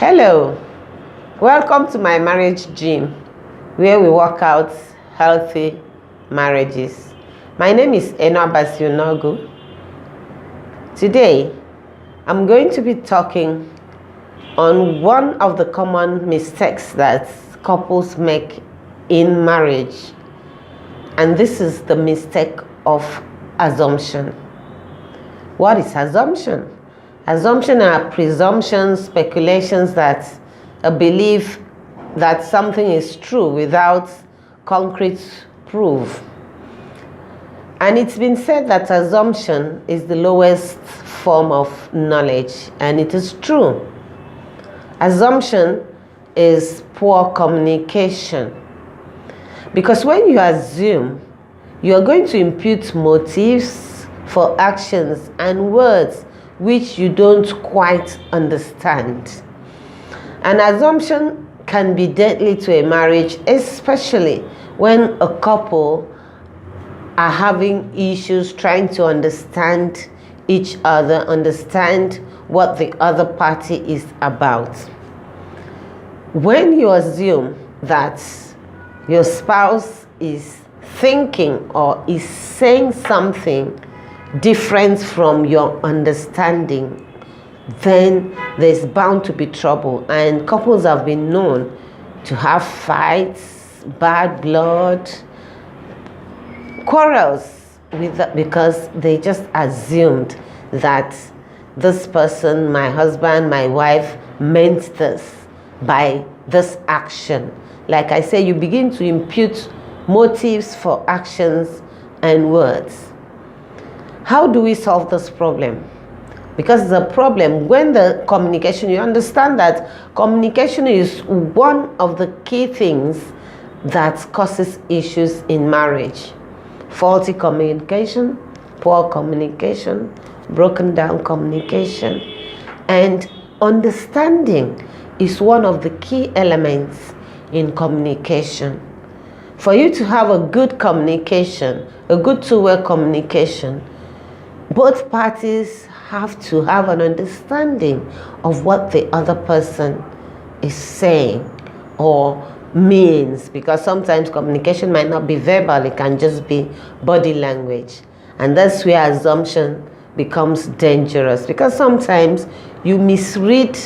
Hello, welcome to my marriage gym where we work out healthy marriages. My name is Eno Basionogu. Today, I'm going to be talking on one of the common mistakes that couples make in marriage, and this is the mistake of assumption. What is assumption? Assumption are presumptions, speculations, that a belief that something is true without concrete proof. And it's been said that assumption is the lowest form of knowledge, and it is true. Assumption is poor communication, because when you assume, you are going to impute motives for actions and words which you don't quite understand. An assumption can be deadly to a marriage, especially when a couple are having issues trying to understand each other, understand what the other party is about. When you assume that your spouse is thinking or is saying something different from your understanding, then there's bound to be trouble. And couples have been known to have fights, bad blood, quarrels because they just assumed that this person, my husband, my wife, meant this by this action. Like I say, you begin to impute motives for actions and words. How do we solve this problem? Because the problem, when the communication, you understand that communication is one of the key things that causes issues in marriage. Faulty communication, poor communication, broken down communication, and understanding is one of the key elements in communication. For you to have a good communication, a good two-way communication, both parties have to have an understanding of what the other person is saying or means, because sometimes communication might not be verbal, it can just be body language. And that's where assumption becomes dangerous, because sometimes you misread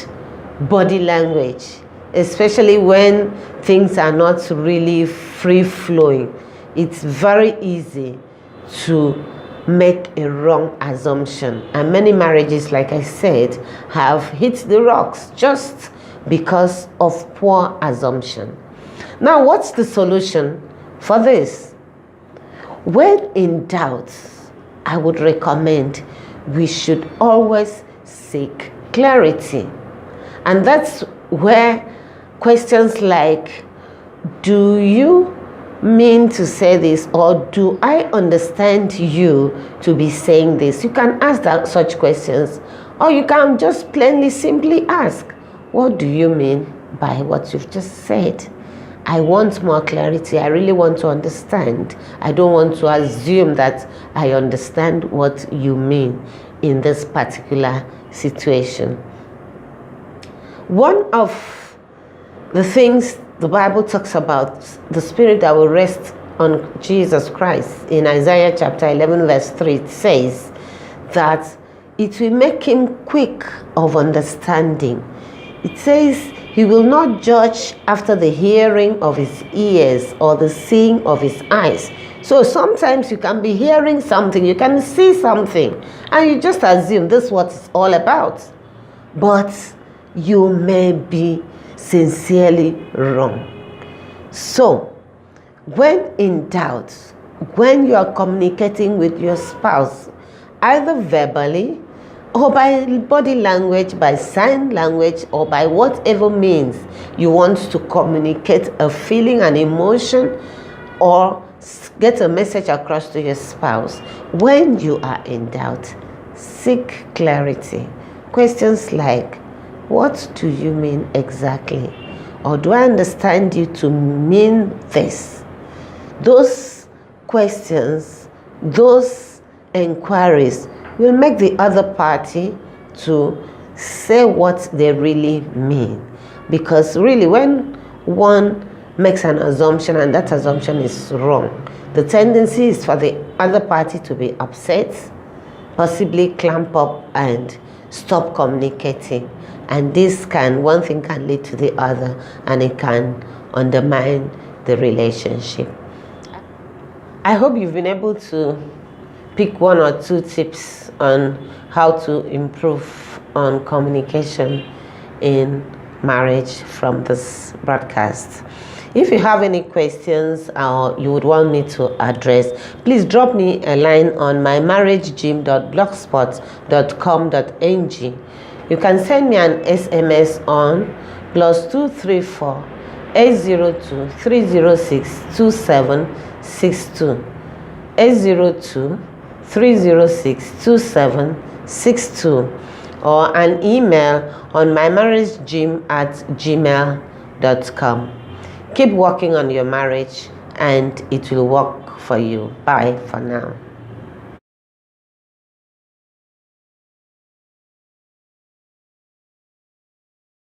body language, especially when things are not really free-flowing. It's very easy to make a wrong assumption, and many marriages, like I said, have hit the rocks just because of poor assumption. Now, what's the solution for this? When in doubt, I would recommend we should always seek clarity, and that's where questions like, do you mean to say this, or do I understand you to be saying this? You can ask such questions, or you can just plainly simply ask, what do you mean by what you've just said? I want more clarity. I really want to understand. I don't want to assume that I understand what you mean in this particular situation. One of the things the Bible talks about, the spirit that will rest on Jesus Christ, in Isaiah chapter 11 verse 3, it says that it will make him quick of understanding. It says he will not judge after the hearing of his ears or the seeing of his eyes. So sometimes you can be hearing something, you can see something, and you just assume this is what it's all about. But you may be sincerely wrong. So, when in doubt, when you are communicating with your spouse, either verbally or by body language, by sign language, or by whatever means you want to communicate a feeling, an emotion, or get a message across to your spouse, when you are in doubt, seek clarity. Questions like, what do you mean exactly? Or do I understand you to mean this? Those questions, those inquiries will make the other party to say what they really mean. Because really, when one makes an assumption and that assumption is wrong, the tendency is for the other party to be upset, possibly clamp up and stop communicating. And one thing can lead to the other, and it can undermine the relationship. I hope you've been able to pick one or two tips on how to improve on communication in marriage from this broadcast. If you have any questions or you would want me to address, please drop me a line on mymarriagegym.blogspot.com.ng. You can send me an SMS on +234 802 306 2762 802 306 2762, or an email on mymarriagegym@gmail.com. Keep working on your marriage and it will work for you. Bye for now.